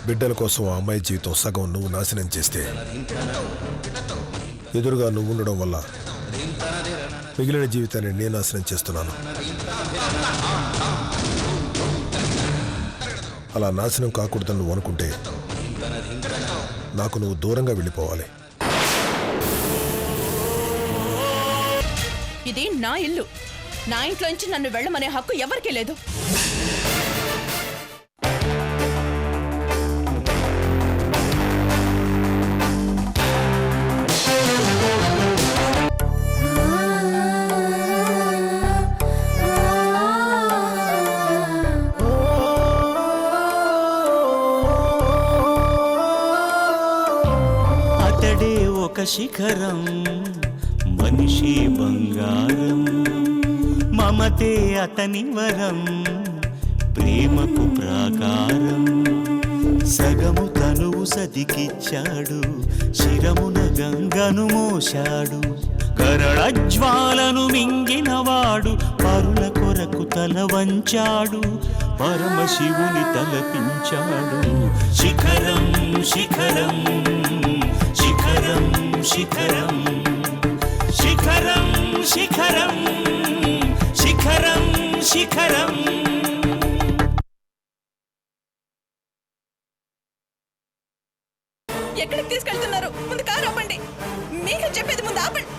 బిడ్డల కోసం ఆ అమ్మాయి జీవితం సగం నువ్వు నాశనం చేస్తే ఎదురుగా నువ్వు ఉండడం వల్ల మిగిలిన జీవితాన్ని నేను నాశనం చేస్తున్నాను. అలా నాశనం కాకూడదని నువ్వు అనుకుంటే నాకు నువ్వు దూరంగా వెళ్ళిపోవాలి. ఇది నా ఇల్లు. నా ఇంట్లో నుంచి నన్ను వెళ్ళమనే హక్కు ఎవరికీ లేదు. అతడే ఒక శిఖరం, మనిషి బంగారం, మమతే అతని వరం, ప్రేమకు ప్రాకారం. సగము తనువు సతికిచ్చాడు, శిరమున గంగను మోశాడు. కరళజ్వాలను మింగినవాడు పరుల కొరకు తల వంచాడు. పరమశివుని తలపించాడు. శిఖరం శిఖరం శిఖరం శిఖరం శిఖరం శిఖరం శిఖరం శిఖరం. ఎక్కడికి తీసుకెళ్తున్నారు? ముందు కారు ఆపండి. మీకు చెప్పేది ముందు ఆపండి.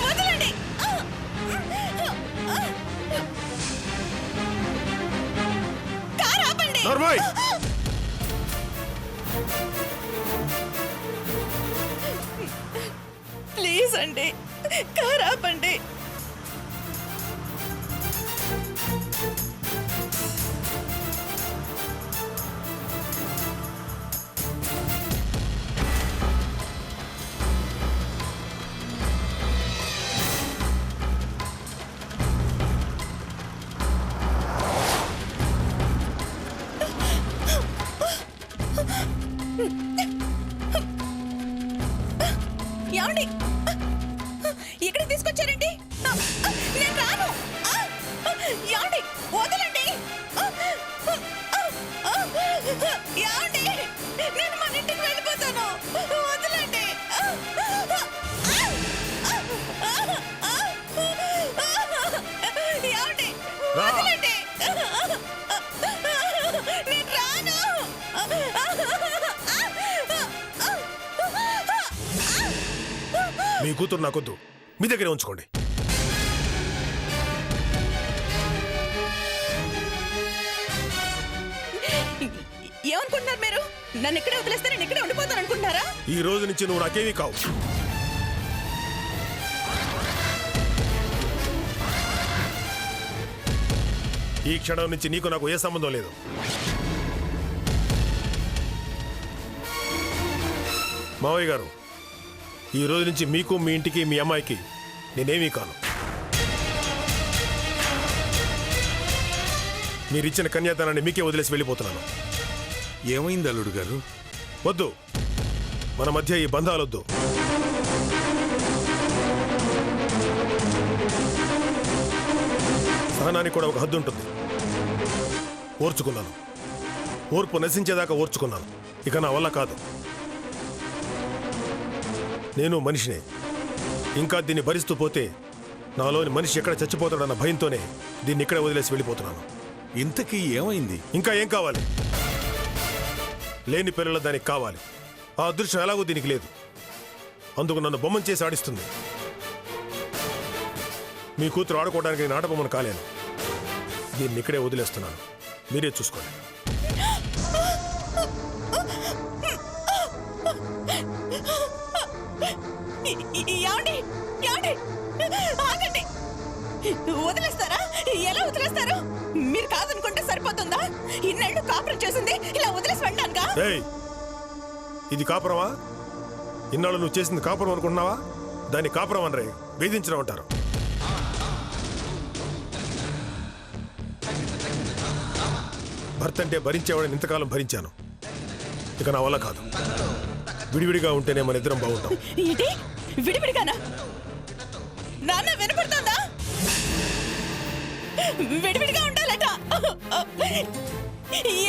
వదలండి. కారు ఆపండి. ప్లీజ్ అండి, కారు ఆపండి. ఏమండి, ఇక్కడ తీసుకొచ్చారండి? నేను రాను. ఏమండి, వదలండి. ఏమండి, నేను మన ఇంటికి వెళ్ళిపోతాను. వదలండి. ఏమండి, వదలండి. నేను రాను. మీ కూతురు నాకొద్దు, మీ దగ్గరే ఉంచుకోండి. ఏమనుకుంటున్నారు మీరు? నన్ను ఇక్కడే వదిలేస్తే నేను ఇక్కడే ఉండిపోతాను అనుకుంటున్నారా? ఈ రోజు నుంచి నువ్వు నాకేమీ కావు. ఈ క్షణం నుంచి నీకు నాకు ఏ సంబంధం లేదు. మావయ్య గారు, ఈ రోజు నుంచి మీకు, మీ ఇంటికి, మీ అమ్మాయికి నేనేమీ కాను. మీరిచ్చిన కన్యాదానాన్ని మీకే వదిలేసి వెళ్ళిపోతున్నాను. ఏమైంది అల్లుడు గారు? వద్దు, మన మధ్య ఈ బంధాలొద్దు. సహనానికి కూడా ఒక హద్దు ఉంటుంది. ఓర్చుకున్నాను, ఓర్పు నశించేదాకా ఓర్చుకున్నాను. ఇక నా వల్ల కాదు. నేను మనిషినే. ఇంకా దీన్ని భరిస్తూ పోతే నాలోని మనిషి ఎక్కడ చచ్చిపోతాడన్న భయంతోనే దీన్ని ఇక్కడే వదిలేసి వెళ్ళిపోతున్నాను. ఇంతకీ ఏమైంది? ఇంకా ఏం కావాలి? లేని పిల్లలు దానికి కావాలి. ఆ అదృష్టం ఎలాగో దీనికి లేదు. అందుకు నన్ను బొమ్మను చేసి ఆడిస్తుంది. మీ కూతురు ఆడుకోవడానికి నేను ఆటబొమ్మను కాలేను. దీన్ని ఇక్కడే వదిలేస్తున్నాను. మీరే చూసుకోండి. ఆగండి. వదిలేస్తారా? ఎలా వదిలేస్తారు? మీరు కాదనుకుంటే సరిపోతుందా? ఇన్నేళ్ళు కాపురం చేసింది ఇలా వదిలేసి వెళ్ళానుగా. ఇది కాపురమా? ఇన్నాళ్ళు నువ్వు చేసింది కాపురం అనుకుంటున్నావా? దాన్ని కాపురం అనరే, వేధించడం అంటారు. భర్త అంటే భరించేవాడిని ఇంతకాలం భరించాను. ఇక నా వల్ల కాదు. విడివిడిగా ఉంటేనే మన ఇద్దరం బాగుంటాం. ఏంటి విడివిడిగానా? నాన్న వినపడుతుందా? విడివిడిగా ఉండాలట.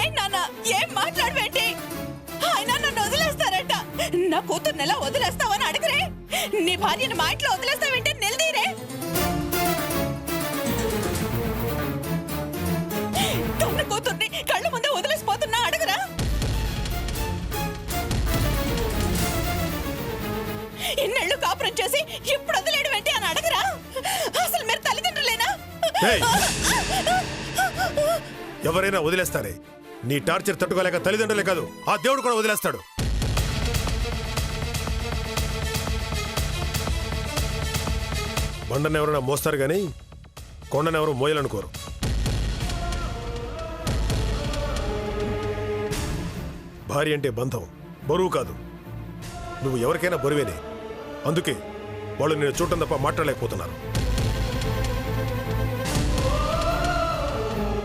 ఏం నాన్న, ఏం మాట్లాడవేంటి? ఆయన నన్ను వదిలేస్తారట. నా కూతుర్ని ఎలా వదిలేస్తావని అడగరే. నీ భార్యను మా ఇంట్లో వదిలేస్తావేంటి? నిలదీరే. కన్న కూతుర్ని కళ్ళ ముందే వదిలేసిపోతున్నా అడగరా. ఇన్నేళ్ళు కాపురం చేసి ఇప్పుడు వదిలేడు ఏంటి అని అడగరా. అసలు మీరు తల్లిదండ్రులేనా? ఏయ్! ఎవరైనా వదిలేస్తారే. నీ టార్చర్ తట్టుకోలేక తల్లిదండ్రులే కాదు, ఆ దేవుడు కూడా వదిలేస్తాడు. బండను ఎవరైనా మోస్తారు గాని కొండను ఎవరు మోయాలనుకోరు. భార్య అంటే బంధం, బరువు కాదు. నువ్వు ఎవరికైనా బరువేనే. అందుకే వాళ్ళు నేను చూడటం తప్ప మాట్లాడలేకపోతున్నారు.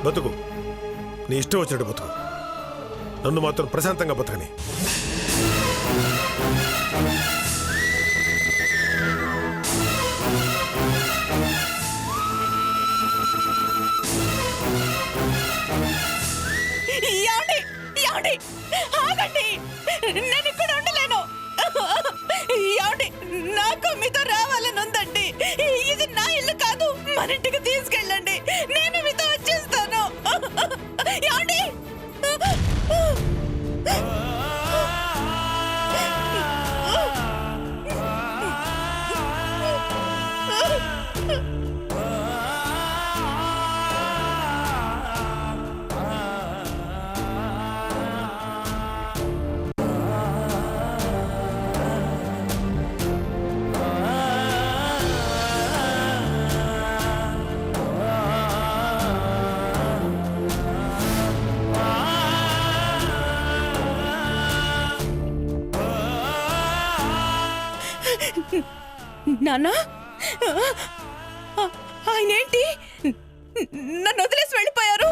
బతుకు, నీ ఇష్టం వచ్చినట్టు బతుకు. నన్ను మాత్రం ప్రశాంతంగా బతకని. ఏమండి? ఏమండి? ఆగండి, నేను ఇక్కడ ఉండలేను. ఏమండి? నాకు మీతో రావాలని ఉందండి. ఇది నా ఇల్లు కాదు. మన ఇంటికి తీసుకెళ్ళండి, నేను మీతో వచ్చేస్తాను. ఏమండి? నాన్న, ఆయనేంటి నన్ను వదిలేసి వెళ్ళిపోయారు?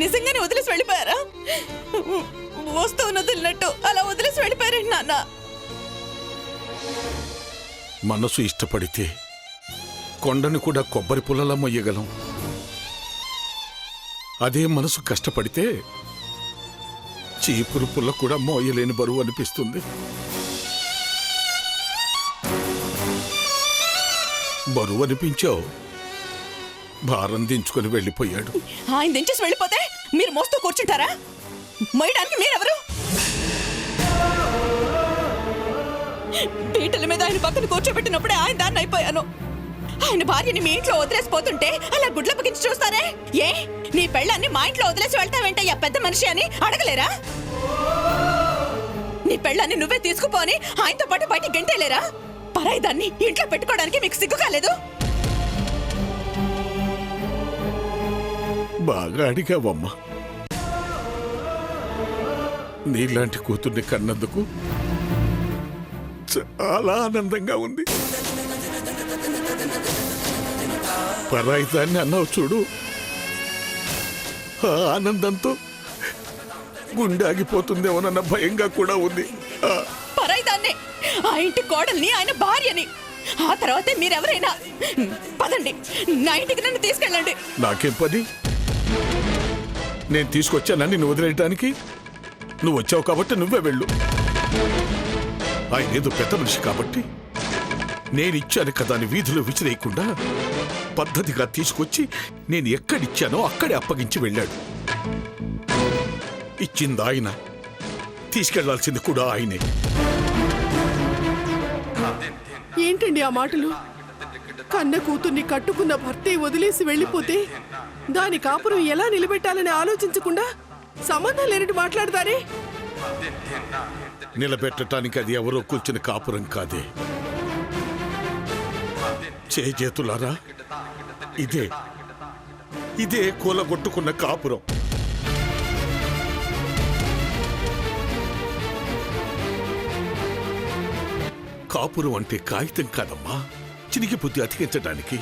నిజంగానే వదిలేసి వెళ్ళిపోయారా? వస్తువును వదిలినట్టు అలా వదిలేసి వెళ్ళిపోయారండి నాన్న. మనసు ఇష్టపడితే కొండను కూడా కొబ్బరి పుల్లలా మొయ్యగలం. అదే మనసు కష్టపడితే చీపురు పుల్ల కూడా మోయలేని బరువు అనిపిస్తుంది. బరువు అనిపించావు, భారం దించుకొని వెళ్ళిపోయాడు. ఆయన దించేసి వెళ్ళిపోతే మీరు మోస్తూ కూర్చుంటారా? మోయడానికి మీరెవరు? పీటల మీద ఆయన పక్కన కూర్చోబెట్టినప్పుడే ఆయన దాన్ని అయిపోయాను. ఆయన భార్యని మీ ఇంట్లో వదిలేసిపోతుంటే అలా గుడ్లప్పగించి చూస్తారే. ఏ, నీ పెళ్ళాన్ని మా ఇంట్లో వదిలేసి వెళ్తావేంటయ్యా పెద్ద మనిషి అని అడగలేరా? నీ పెళ్ళాన్ని నువ్వే తీసుకుపోని ఆయనతో పాటు బయట గంటేలేరా? పరాయి దాన్ని ఇంట్లో పెట్టుకోవడానికి మీకు సిగ్గు కాలేదు? బాగా అడిగావమ్మా. నీలాంటి కూతుర్ని కన్నందుకు చాలా ఆనందంగా ఉంది. పరాయి దాన్ని అన్నావు చూడు, ఆ ఆనందంతో గుండె ఆగిపోతుందేమోనన్న భయంగా కూడా ఉంది. పరాయి దాన్నే, ఆ ఇంటి కోడల్ని, ఆయన భార్యని. ఆ తర్వాతే మీరెవరైనా. పదండి, నా ఇంటికి నన్ను తీసుకెళ్ళండి. నాకేం పని? నేను తీసుకొచ్చానని నిన్ను వదిలేయటానికి? నువ్వు వచ్చావు కాబట్టి నువ్వే వెళ్ళు. ఆయన ఏదో పెద్ద మనిషి కాబట్టి నేనిచ్చాను కదా అని వీధిలో విసిరేయకుండా పద్ధతిగా తీసుకొచ్చి నేను ఎక్కడిచ్చానో అక్కడే అప్పగించి వెళ్ళాడు. ఇచ్చింది ఆయన, తీసుకెళ్లాల్సింది కూడా ఆయనే. ఏంటండి ఆ మాటలు? కన్న కూతుర్ని కట్టుకున్న భర్తే వదిలేసి వెళ్ళిపోతే దాని కాపురం ఎలా నిలబెట్టాలని ఆలోచించకుండా సంబంధం లేనట్టు మాట్లాడతారే. నిలబెట్టడానికి అది ఎవరో కూర్చుని కాపురం కాదే. చేతులారా, ఇదే కూలగొట్టుకున్న కాపురం. కాపురం అంటే కాగితం కాదమ్మా, చినిగిపోతే అతికించడానికి.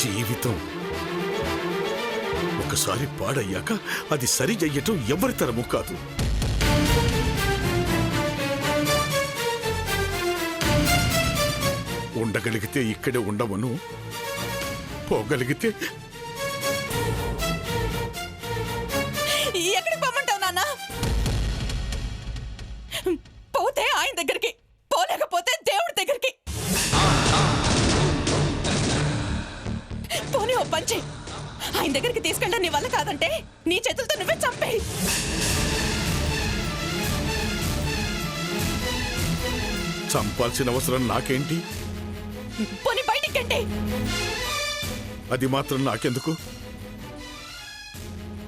జీవితం ఒకసారి పాడయ్యాక అది సరి చెయ్యటం ఎవరి తరము కాదు. ఉండగలిగితే ఇక్కడే ఉండవను, పోగలిగితే ఎక్కడికి పొమ్మంటావు నాన్న? పోతే ఆయన దగ్గరికి, పోలేకపోతే దేవుడి దగ్గరికి. పోనీ ఓ పంచి, ఆయన దగ్గరికి తీసుకెళ్ళడం నీ వల్ల కాదంటే నీ చేతులతో నువ్వే చంపేయి. చంపాల్సిన అవసరం నాకేంటి? పోనీ బయటికి. అది మాత్రం నాకెందుకు?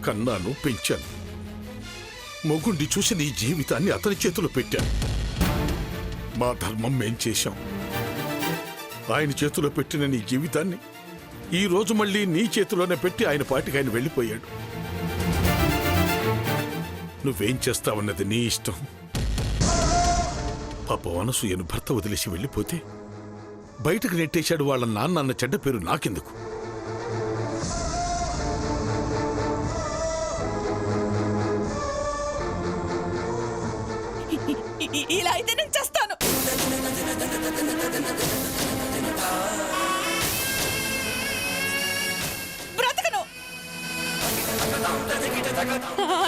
కన్నాను, పెంచాను, మొగుండి చూసి నీ జీవితాన్ని అతని చేతిలో పెట్టాను. మా ధర్మం మేం చేశాం. ఆయన చేతిలో పెట్టిన నీ జీవితాన్ని ఈ రోజు మళ్ళీ నీ చేతిలోనే పెట్టి ఆయన పాటికి ఆయన వెళ్ళిపోయాడు. నువ్వేం చేస్తావన్నది నీ ఇష్టం. పాప అనసూయను భర్త వదిలేసి వెళ్ళిపోతే బయటకు నెట్టేశాడు వాళ్ళ నాన్న అన్న చెడ్డ పేరు నాకెందుకు? ఇలా అయితే నేను చేస్తాను. బ్రతకను.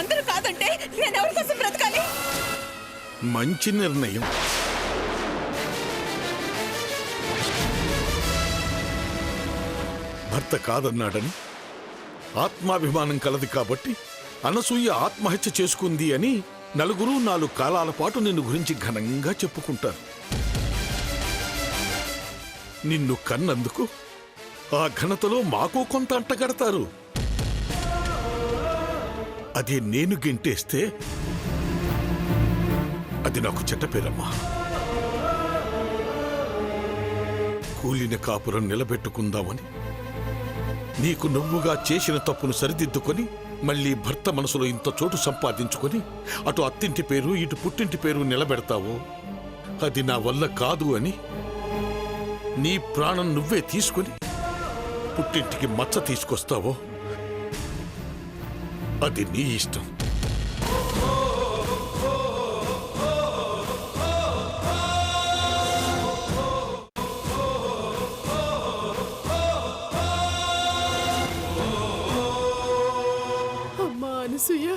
అందరూ కాదంటే నేను ఎవరి కోసం బ్రతకాలి? మంచి నిర్ణయం. భర్త కాదన్నాడని ఆత్మాభిమానం కలది కాబట్టి అనసూయ ఆత్మహత్య చేసుకుంది అని నలుగురు 4 కాలాల పాటు నిన్ను గురించి ఘనంగా చెప్పుకుంటారు. నిన్ను కన్నందుకు ఆ ఘనతలో మాకు కొంత అంటగడతారు. అదే నేను గెంటేస్తే అది నాకు చెడ్డ పేరమ్మా. కూలిన కాపురం నిలబెట్టుకుందామని నీకు నువ్వుగా చేసిన తప్పును సరిదిద్దుకొని మళ్ళీ భర్త మనసులో ఇంత చోటు సంపాదించుకొని అటు అత్తింటి పేరు ఇటు పుట్టింటి పేరు నిలబెడతావో అది నా వల్ల కాదు అని నీ ప్రాణం నువ్వే తీసుకొని పుట్టింటికి మచ్చ తీసుకొస్తావో అది నీ ఇష్టం. అమ్మా అనసూయ,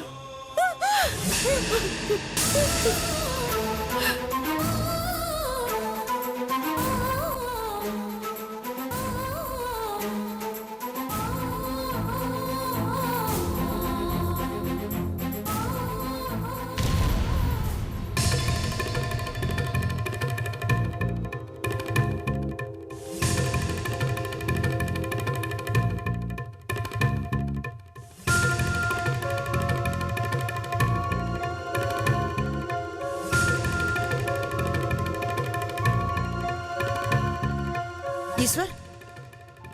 ఈశ్వర్,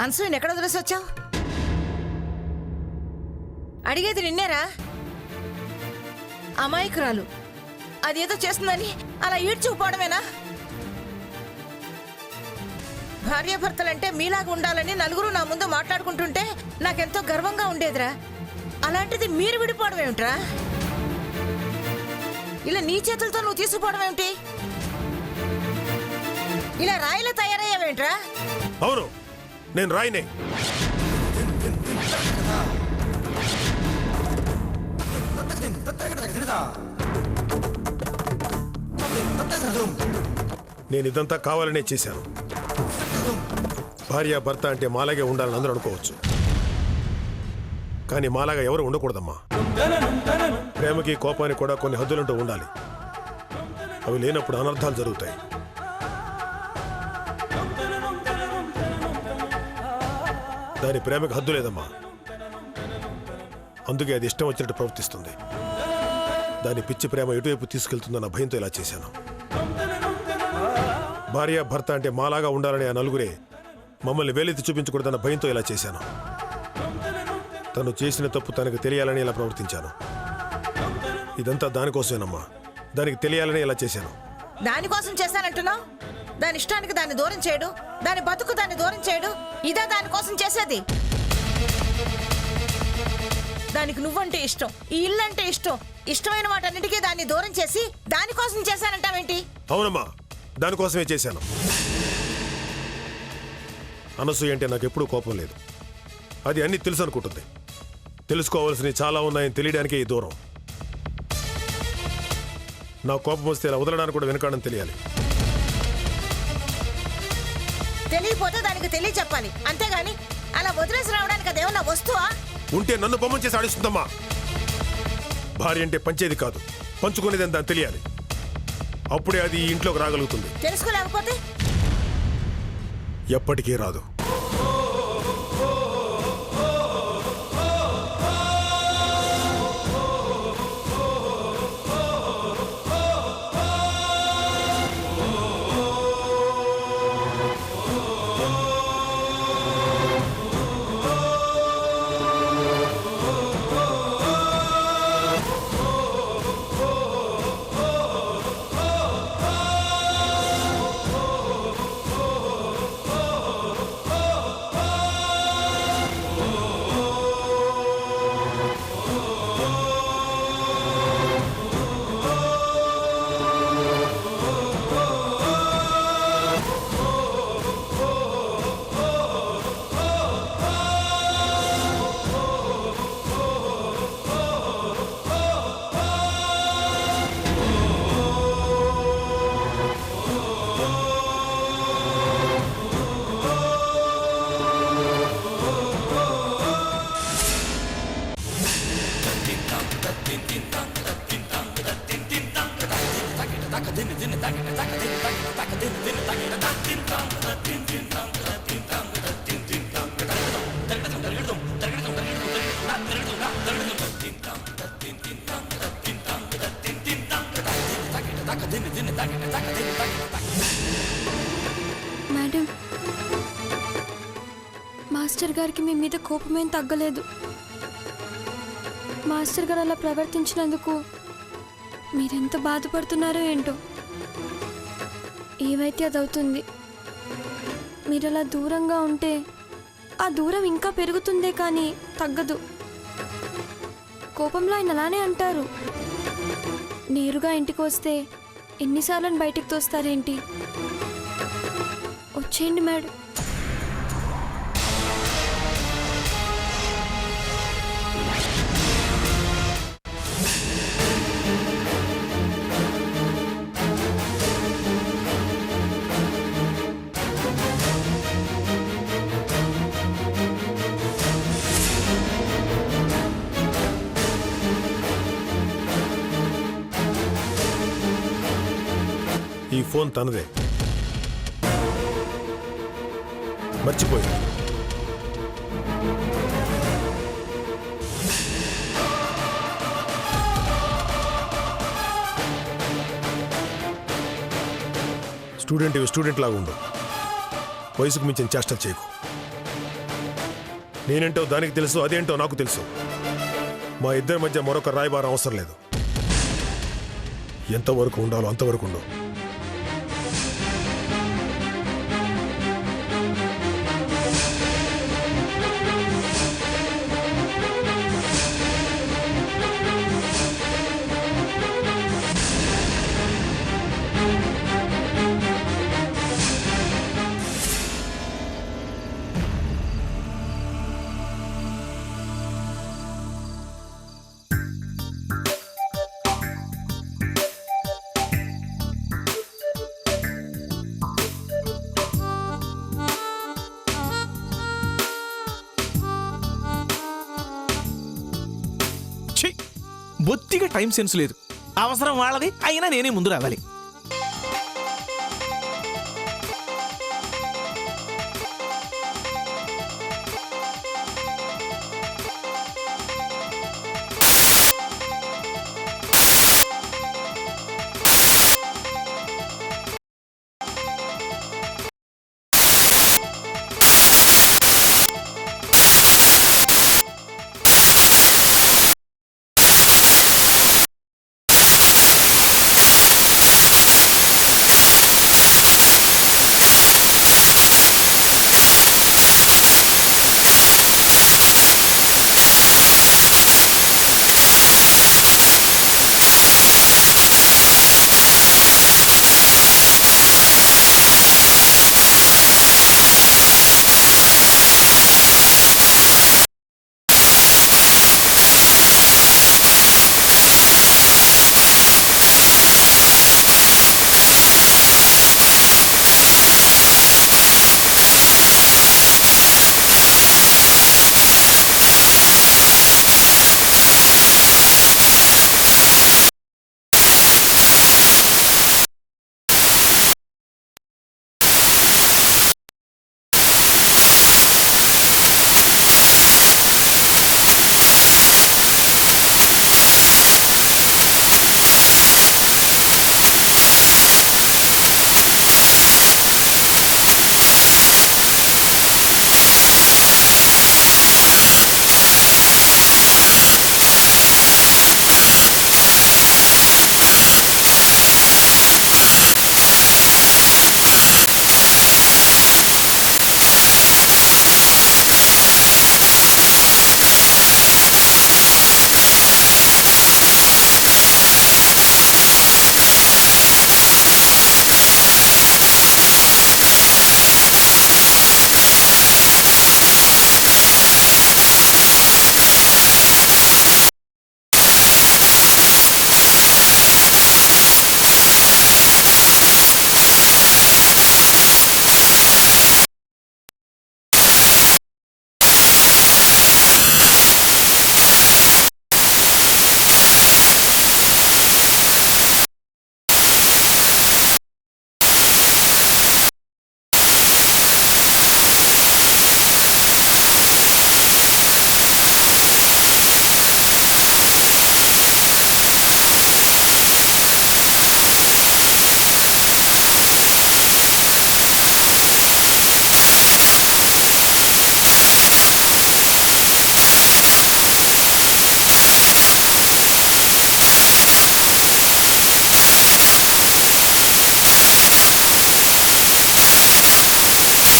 అనసూయని ఎక్కడ వదిలేసి వచ్చావు? అడిగేది నిన్నేరా? అమాయకురాలు అదేదో చేస్తుందని అలా ఈడ్చుకుపోవడమేనా? భార్యాభర్తలంటే మీలాగా ఉండాలని నలుగురు నా ముందు మాట్లాడుకుంటుంటే నాకెంతో గర్వంగా ఉండేదిరా. అలాంటిది మీరు విడిపోవడం ఏమిట్రా? ఇలా నీ చేతులతో నువ్వు తీసుకుపోవడం ఏమిటి? ఇలా రాయిలా తయారయ్యావేంట్రా? అవును, నేను రాయినే. నేను ఇదంతా కావాలనే చేశాను. భార్య భర్త అంటే మాలాగే ఉండాలని అందరూ అనుకోవచ్చు, కానీ మాలాగా ఎవరు ఉండకూడదమ్మా. ప్రేమకి కోపానికి కూడా కొన్ని హద్దులంటూ ఉండాలి. అవి లేనప్పుడు అనర్థాలు జరుగుతాయి. దాని ప్రేమకు హద్దు లేదమ్మా. అందుకే అది ఇష్టం వచ్చినట్టు ప్రవర్తిస్తుంది. దాని పిచ్చి ప్రేమ ఎటువైపు తీసుకెళ్తుందన్న భయంతో ఇలా చేశాను. భార్య భర్త అంటే మాలాగా ఉండాలని ఆ నలుగురే మమ్మల్ని వేలెత్తి చూపించకూడదన్న భయంతో ఇలా చేశాను. తను చేసిన తప్పు తనకు తెలియాలని ఇలా ప్రవర్తించాను. ఇదంతా దానికోసమేనమ్మా. దానికి తెలియాలని ఇలా చేశాను. దానికోసం చేశానంటున్నావు? దాని ఇష్టానికి దాన్ని దూరం చేయడు, దాని బతుకు దాన్ని దూరం చేయడు, ఇదే దానికోసం చేసేది. దానికి నువ్వంటే ఇష్టం, ఈ ఇల్లు అంటే ఇష్టం, ఇష్టమైన వాటన్నిటికీ దాన్ని దూరం చేసి దానికోసం చేశానంటావేంటి? అవునమ్మా, దానికోసమే చేశాను. అనసూయ అంటే నాకు ఎప్పుడూ కోపం లేదు. అది అన్నీ తెలుసు అనుకుంటుంది. తెలుసుకోవాల్సినవి చాలా ఉన్నాయని తెలియడానికే ఈ దూరం. నా కోపం వస్తే ఇలా వదలడానికి కూడా వెనకాడని తెలియాలి. తెలియపోతే దానికి తెలియ చెప్పాలి, అంతేగాని అలా వదిలేసి రావడానికి అదేమన్నా వస్తువా? ఉంటే నన్ను బొమ్మం చేసి ఆడిస్తుందమ్మా. భార్య అంటే పంచేది కాదు, పంచుకునేది అని దాన్ని తెలియాలి. అప్పుడే అది ఈ ఇంట్లోకి రాగలుగుతుంది. తెలుసుకోలేకపోతే ఎప్పటికీ రాదు. మేడం, మాస్టర్ గారికి మీ మీద కోపమేం తగ్గలేదు. మాస్టర్ గారు అలా ప్రవర్తించినందుకు మీరెంత బాధపడుతున్నారో ఏంటో. ఏవైతే అది అవుతుంది. మీరు అలా దూరంగా ఉంటే ఆ దూరం ఇంకా పెరుగుతుందే కానీ తగ్గదు. కోపంలో ఆయన అలానే అంటారు. నేరుగా ఇంటికి వస్తే ఎన్నిసార్లు బయటికి తోస్తారేంటి? వచ్చేయండి మేడం. ఈ ఫోన్ తనదే, మర్చిపోయింది. స్టూడెంట్ లాగా ఉండు. వయసుకు మించిన చేష్టలు చేయకు. నేనేంటో దానికి తెలుసు, అదేంటో నాకు తెలుసు. మా ఇద్దరి మధ్య మరొక రాయబారం అవసరం లేదు. ఎంతవరకు ఉండాలో అంతవరకు ఉండు. బొత్తిగా టైం సెన్స్ లేదు. అవసరం వాళ్ళది, అయినా నేనే ముందు రావాలి.